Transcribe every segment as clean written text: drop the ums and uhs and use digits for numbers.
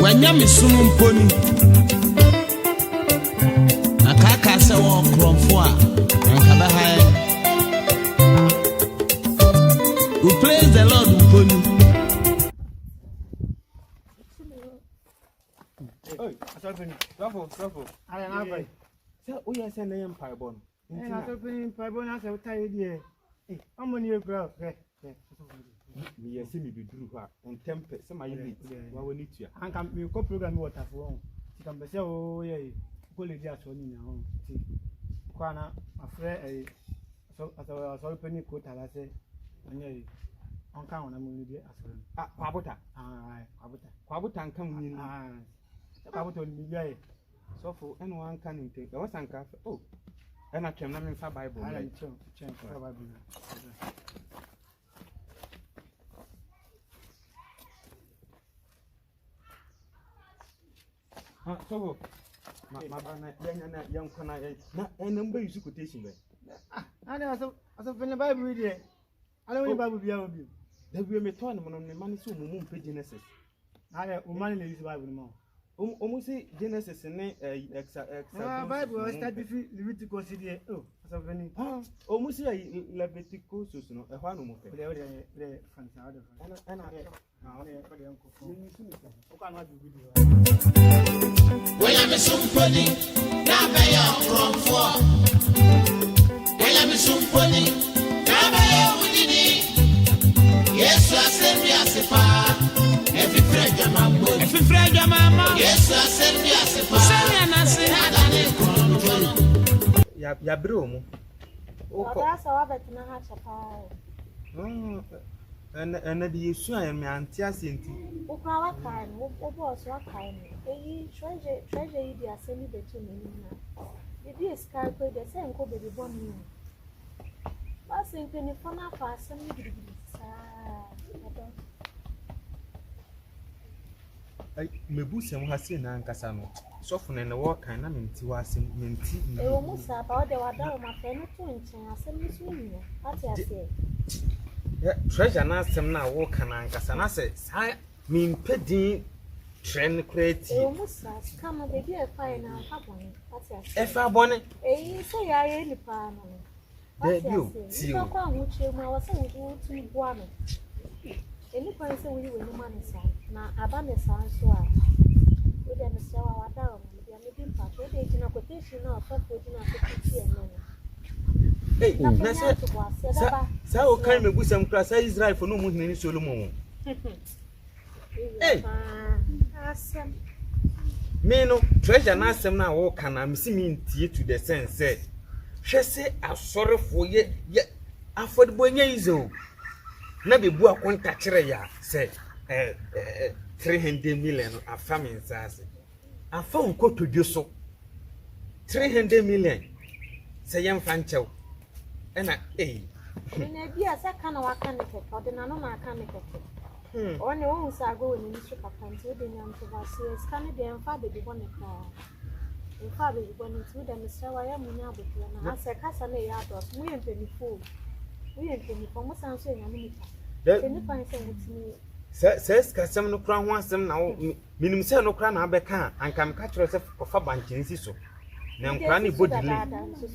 When Nyame sunu Mponi akaka se wo kromfo a anka high. We praise the Lord Mponi. Oi, asafeni, bravo. Ala na bai. Se o ye se na empire bon. Na asafeni empire na se utai die. Amoni e kura. Mi ye se mi biduru ho a ontempe se ma ye bit. Wa woni tua. Anka mi ko program water for on. Ti kan be se o ye ko le di aso ni na on. Ti kwa na afre so peni ko tala se anya on kan ona mo ni di aso. Ah, kwabuta. Kwabuta. Kwabuta nkan ni. Kwabuta ni bi aye. So for anyone can intake. There was anka. Oh. And I can na me fa Bible. Ala chen fa Bible. So ma bana na yan kona na number use quotation be. Asafeni Bible di. Ala woni Bible bia obi. Da bi me to na mo ne mane so mo mpe Genesis. Ala o mane na use Bible mo. Omo say Genesis ne Bible was start with Leviticus di. Oh, asafeni. Omo say Leviticus so no e ho anu mo fe. Le fancy order. Ana When I'm Mponi, now by your Mpompo. When I'm Mponi, now by your Udini. Yes, I send me as a pa. Every friend of my mom. Every friend of my mom. Yes, I send me as a pa. Send me an answer. Ya bro mo. That's how I bet na ha chapa. And the issue I am anti-assinti. Ukwa kan, boss wakan. Eyi treasure idi asemi betu ni na. Ebi escar ko de se nko baby born ni. Ba se mpeni fona fa asemi gidigidi sa. Ai mebusem ha se na nkasa no. Sofo na wo kan na menti wa asem menti. E wo musa ba o de wada o ma fe no to nchen asemi so ni. Ati ase. Treasure na asem na wo kan nkasa na se sa mi mpedin trend create. E wo musa kama baby e fine na ha boni. Ati ase. E fa boni. E so ya ye nipa no. Ati ase. Ko kwa nwuche mu awase wo tu bua no. Eni kwan se wo yi wo ma ne sa na aba ne sa nso a we dey no se wa wada o me dia me bi mpa we dey gina quotation na ofa for gina quotation e no. Hey, na se o kan mebusem kra sa Israel for no mu hinani Solomon. Hey. Asem. Me no treasure na asem na wo kan na misi mi ntie to the sense say hwese asorefo ye affordable nya izo na bebu akonta kire ya say 300 million afa me nsase afa nkotodio so 300 million say yem fanchew ena Ene bia se kana waka ne keke odina no na aka ne keke one won sa go ni nsu papa nti de nyam to ba se scan de emfa de bo ne ka emfa de bo ne tu de me se wa ya munya abotu na ase kasa na ya dos mu ye mpemifo mo san so nyam ni ta ni pan se mutini se kasem no kra ho asem na wo minim se no kra na abeka anka me ka kire se kofa bankyensi so na nkra ni bodile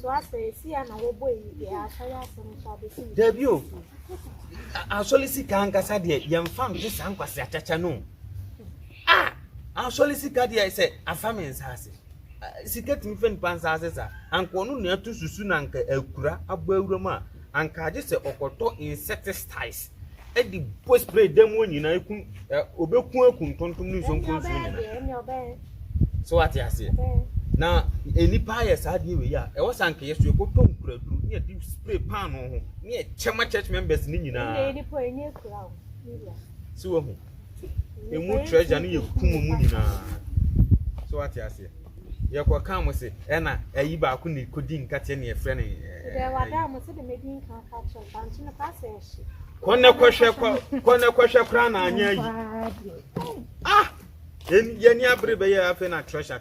so ase si na wo boy ya asaya asem so abesi debio asolisi ka ankasa de yemfa no sa nkwase achacha no asolisi ka de se afame nsase siketi mfen pansase sa anko no na to susu na anka akura abo awuram a anka age se okoto insecticides edi post spray dem woni na ekun obekun ekun tontom ni so nkon so ni so what you say na enipa ya sa de we ya e wo sanka yeso ekoto nkuraduru ni edi spray pan no ho ni e chema church members ni nyina enipa enye kura o so wo emu treasure ni yekum mu nyina so what you say ye kwa kan mo se e na ayi ba ko ni kodi nkate ne ye frɛ ne de wada mo se de medin kan ka cho bantu na ka se shi kone kwhwe kra na anya yi yeni abrebe ya afa na treasure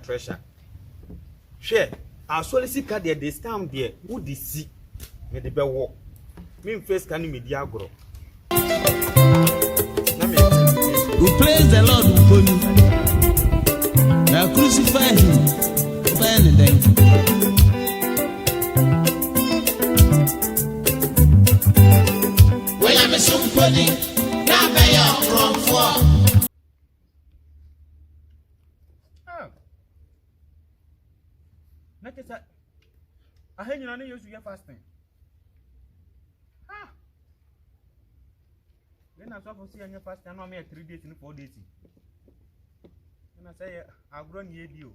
hwe asolisi ka de scam de wudi si me de bewo me face kan me di agro na me we praise the Lord Mponi. fine thing. When I'm a Mponi, now they are from four. Not just that. I heard you know you use fasting. Then I saw for see your fast, I know me 3 days and 4 days. And I say, I've grown ye deal.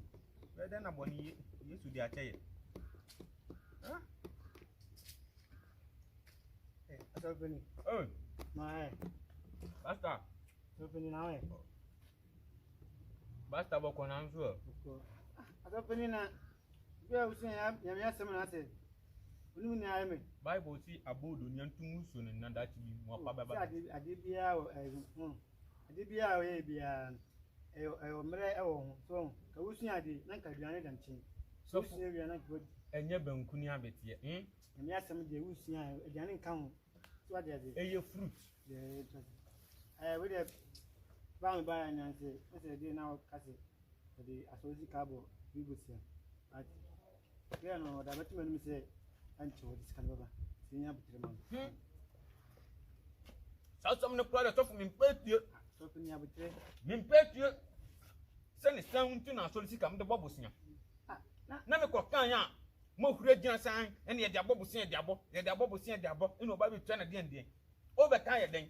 But then I'm one year to the attire. Huh? Opening. Oh, My basta. opening now. Basta work on answer. Opening na. We are saying I have someone I said. When I am Bible see about the young two soon and that to be more probable. I did be out. I did be out. Be a so I was near the Nanka and change. So we are not good. And you're going to have it here, eh? And yes, some of the who's near a Janin count. What is it? Your fruit. I would have found by and answer. What's the day now? Cassie for the associate cabo. We will see. I know that what you say. And so this kind of senior betray. So some of the products of Mpompo. So can you betray? Mpompo. Send it down to our solicitor come the bubbles here. Never got Kanya. More region sign, and yet the bubble seen the bubble seen the above, you know, by trying again. Over Kaya then.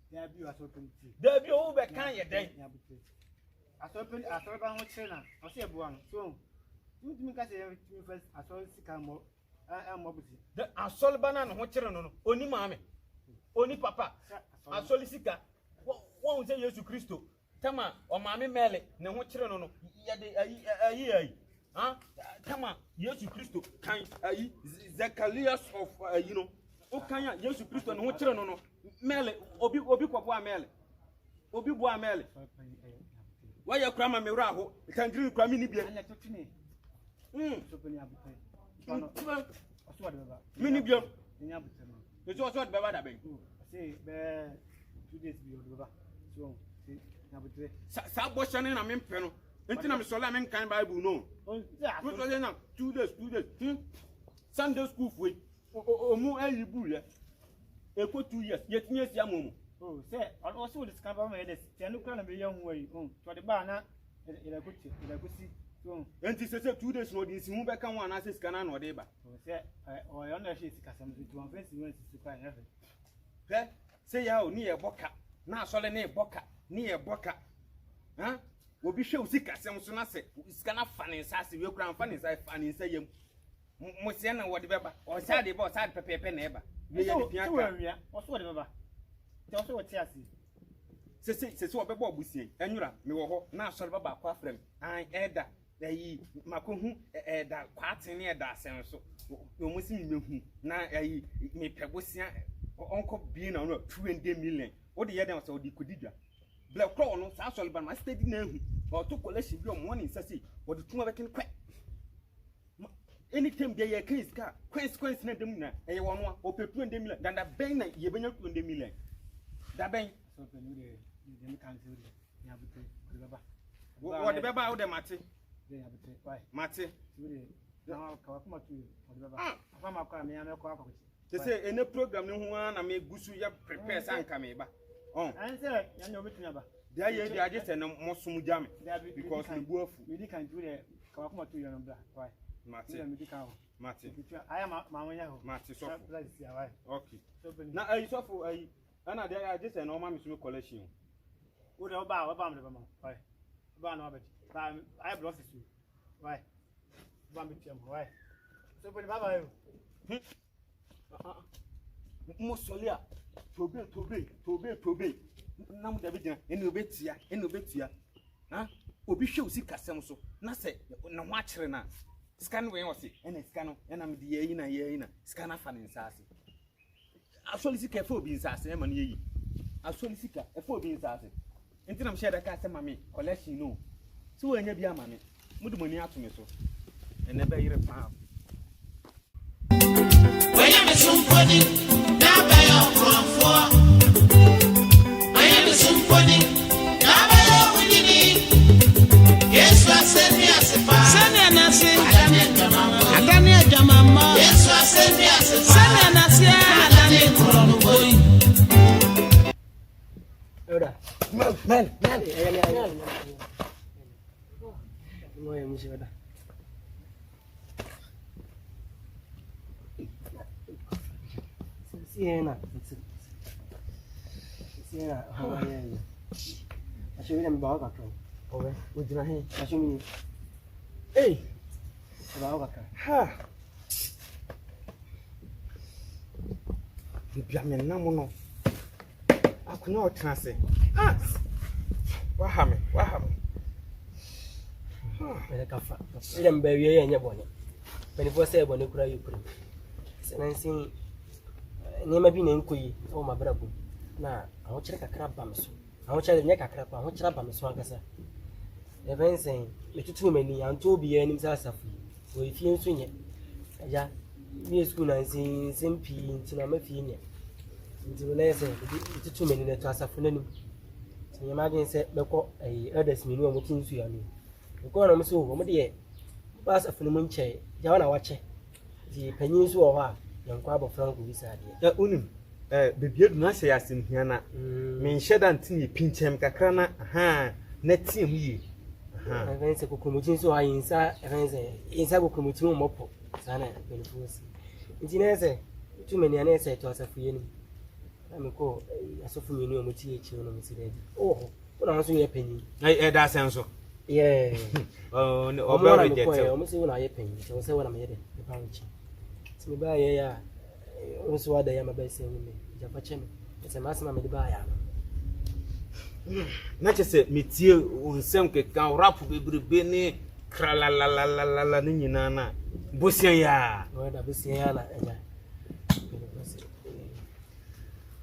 There be a certain tea. There be over Kaya then. I saw about what trainer. I see a one. So, you make us first. I saw Sicamo. I am obviously. The Asol banana, what children, only Maame, only Papa, a solicitor. Won't say yes to Christo. Tama or Maame Mele, no what children, a year. Huh? Tama, yes to Christo, kind Zacharias of, you know, Okanya, yes to Christo, and what children, Mele, Obi Papa Mele, Obi Boa Mele. Why you cram a miraho? You can drink Cramini beer. Minibio. It's also what Baba Bay. Say, 2 days beyond so, Saboshan and I'm in Peno. Until I'm Solaman kind Bible, no. 2 days. Sunday school for or more early bull. A put 2 years, yet near Yamu. Oh, say, I also discover this. Can look on a young way to the banner in a good see. And this is 2 days, no, this move back on one as Canan or Deba. Or I understand custom to offense you to cry heaven. Say how near Boca, now Solene Boca, near Boca. Huh? Will be show sick as some soon as it's gonna funny sassy, your grand funny, I funny say, Mosiana, whatever, or sad about sad paper neighbor. What's whatever. Tell what Chassis. Says what Bob was saying, and you're now solve about Quafrem. I add that. They Macuhu that party near that sense. So, you must see me now. I may Pebusia or Uncle being on 20 million. What the other was all the Codija. Black Crown, South Solban, my steady name, or two collection beyond one in Sassy, or the 2 American quack. Anytime they are case car, consequence, Nedamina, and you want or 20 million, than that bank, you been 20 million. That bank, so you can't do it. What about the matter? Mate, they say in a program, no one I may Gusuya prepare Sankame. Oh, I said, you know, never. There are just a Mosum jam because we both really can't do the Kawakuma to your number. Why? Mate, I am Mamma, Mate, so okay. Now I saw for a another just a normal collection. What about why? I have lost you. Why? Why? So, when Baba, Mosolia, to be. Now, the video, Enobetia, huh? Obi show sick as some so. Nase, no watch Rena. Scan way was it, and a scanner, and I'm the year, scanner fan in Sassy. I solicit a 4 beans as a man ye. I solicit a 4 beans as it. Until I'm sure that customer me, collection no. So when you be a man, put money out to me so. And never hear a pound. When I'm a Mponi, now by your from four. I am a Mponi, now by your winning. Yes, I said yes. Siena. Siena, how are you? I should have bought a car. Oh, would you know? I should mean, Hey, about a car. ha. Bibi ame nam no. Akuna o transe. Ah. Wa ha me. Kafa. Ile mbewe yenye bone. Penifo say bone kura yukuru. Senansi nema bi na nkoyi o mabrabo. Na aho kire kakra ba me so. Aho kire nya kakra pa, aho kire ba me so ankasa. Even saying, metutu mani anto bi anim sa asafu. Wo ifie nso nye. Ya mi school na nsin simpi ntina mafie nye. Nti wo na say metutu mani na to asafu nanim. Tinye magin say beko elders mi no mo tinsu ya mi. Ko na mo so wo mo de ba asafu no mo nche. Ya na wache. Di panyin so wo ha yankwa abofra ko bi sa de. Ya unim bibie du na hye asim hia na. Me nhye da ntini pinchem kakra na na tiem yi. Even say kokomutin so ayinsa even say insa kokomutin mo po. Sana benefusi. Nti na say tu mani ana say to asafu ye nim. Na ko asafu mi ni o moti echi no mti dey. Oh, na so ye panyin. Da senso. Yeah. Oh, oba reject. O mo say na ye panyin. So say na me ye dey. E pa nchi. Ti me ba ye ya. O so wada ya maba say me. Ja pa che me. Say masima me dey ba ya. Na chese metie onsem kekan rap bebrebe ne kralalalala ne nyina na bosian ya Wada bosian ya na eja.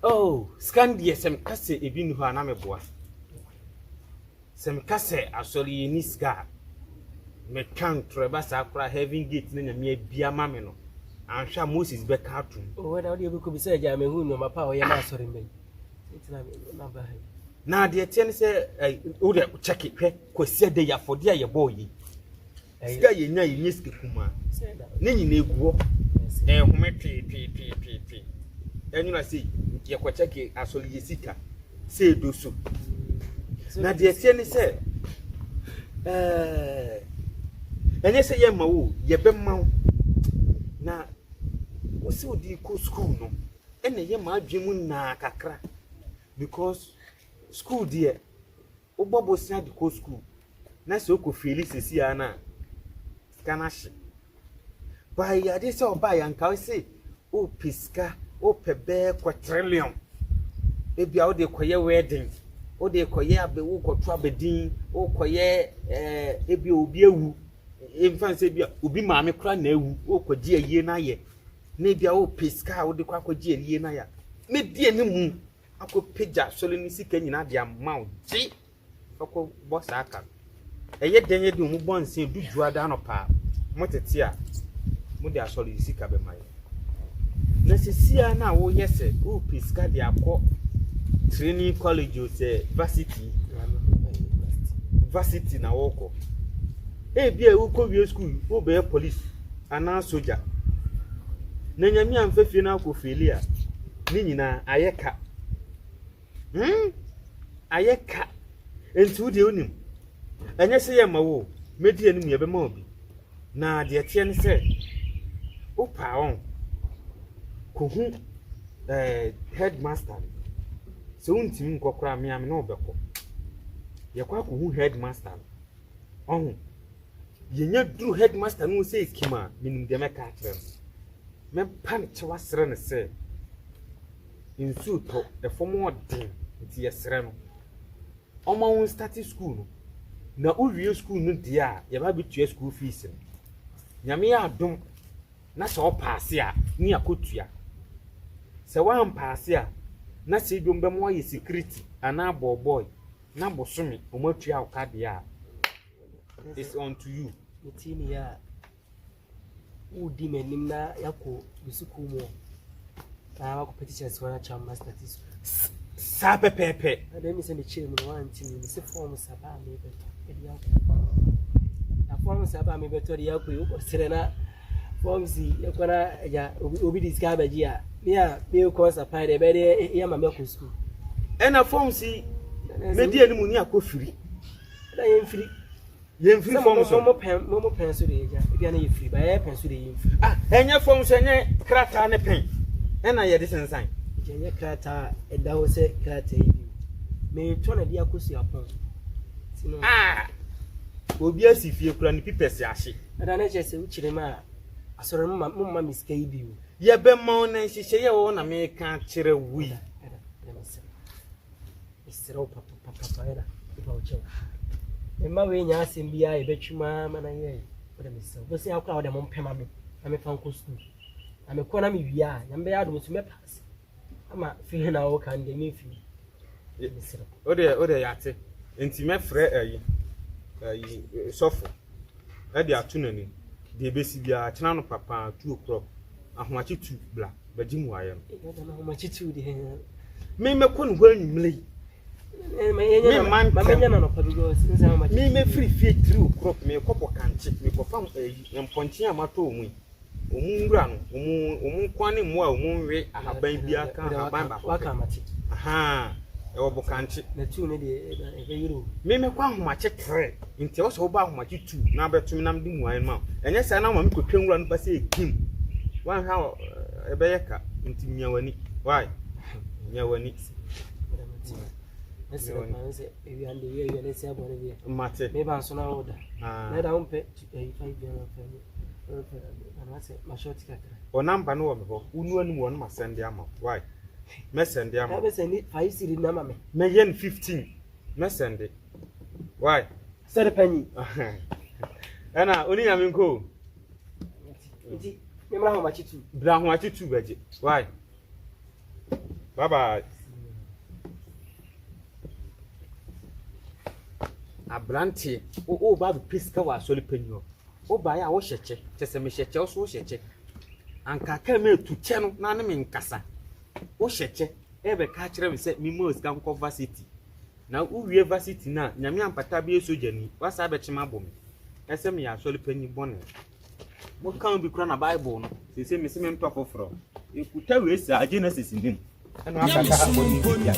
oh scan die sem kase ebi nu ha na meboa sem kase asori ni ska me kan treba sakura heaven gate ne nyame bia mame no anhwa Moses be ka atum Wada odi ebi ko bi say eja me hu no mapa o ye na asori mbe. Itina na ba ha. na de tie se o de check hwe kwasi de ya fode aye boy yi sika ye nya ye ske kuma ne nyina eguo home pi enu na sei ye kwa check asoli ye sika se do so na de tie se enye se ye ma wo ye be ma wo na wo se odi ko school no ene ye ma adwemu na kakra because school there obobo sia de ko school na se oko Felix sia na skanashi ba ya de se oba ya nka se o piska o pebe kwa trillion ebia o de koye wedding o de koye abe wo koto abedin o koye ebia obi ewu emfa se bia obi maame kra na ewu o kwaji aye na ye na ebia o piska o de kwa kwaji aye na ya me die ni mu ako peja sole ni sika nyina de amount ji ako boss aka eye denye de mu bonse du juada no pa motete a mu de asole sika be mai na sisia na wo yese o piska de akọ training college o se varsity na woko e bia wo ko wie school wo be police ana soldier na nyame amfafie na akọ felia ni nyina ayeka ayeka entu de onim enye se ye mawo medi anim ye be ma obi na de tie ne se opa on ko hu headmaster so untimi nkokora me am na obekọ ye kwa ko hu headmaster on ye nya duru headmaster no se ekima minim de meka akere me pan chewa sere ne se insu to the former din ti yesere no omo won start school no na uwie school no dia ye ba bitua school fees no nyame ya adom na se o pass a ni akotua se wan pass a na se dum be mo ye security ana boy na bosome o matua okade a it's on to you Mitini ya udi menim na yako bisuku mo na wako petitions wana cha master tisu sa pepepe na dem se me chire mo wan timi me se form saba me beto edi yako na form saba me beto edi yako yo sire na form si yako na ya obi diska baji a me ko sa pa de be de ya mama ko school ena form si Media ni mu ni akofiri. Da yemfiri. Yemfiri fom so. Momo pen so de ya. Bia na yefiri, ba ya pen so de yemfiri. Ah, enya fom so enya krata ne pen. Ena ye de sensan. Je krata eda ho se krata yi. Me to na dia kosi apon. Sino. Ah. Obi asifie kura ni pipesi ahye. Ada na je se uchire ma asore mma miska yi bi o. Ye be ma na hihye ye wo na me ka kire wi. Isiro papa era. Iba o chewa. Emma we nya asem bia e betwuma ma na ye. Oda misa. Bo se akwa oda mo mpema me. Na me fa nko school. Na me ko na me wi a, nyambe ya do so me pass. Ama fi na wo kan de me fi. Isiro. Ode yate. Enti me frɛ ayi sofo. E de atunani. De besi bia kyena no papa 2 o'clock. Ahomachi 2 bla. Bajimu aye no. E da ahomachi 2 de. Me ko no hwa nwumle. Me free fee 3 o'clock me kopo kanche me ko fam Mponchi amato omu nwura no omu kwane mo a omu we ahaban bia kan ahaban ba waka amati aha e wo bokanche na 2 ne de e yiro me kwa ahomache 3 nti wo so ba ahomache 2 na betum nam di muan ma enye sa na ma me ko twewura no ba se ekim wan ha e be yeka nti miawani why miawani Nesse panse e vi ande ye nesse abone vi mate me ban so na oda na da umpe 5 bia na fa ana se ma short kakra o number no wo me ho unu anu wo no ma send am why me send am ka be send 5 series na ma me yen 15 me send why sere panyi ana oni nyame nko nti me mra ho ma chitu bra ho achitu baje why bye bye Abrante o ba be piska wa soli panyo o ba ya wo hyeche tese me hyeche o so hyeche anka ka me tuche no na ne me nkasa wo hyeche e be ka kire me se me mo ska nko varsity na u wie varsity na nyame ampata be soja ni wasa be chima bom ese me ya soli panyi bone mo kan bi kura na bible no se me se me ntofoforo ekuta we sa Genesis nim ana aka ka aboni ya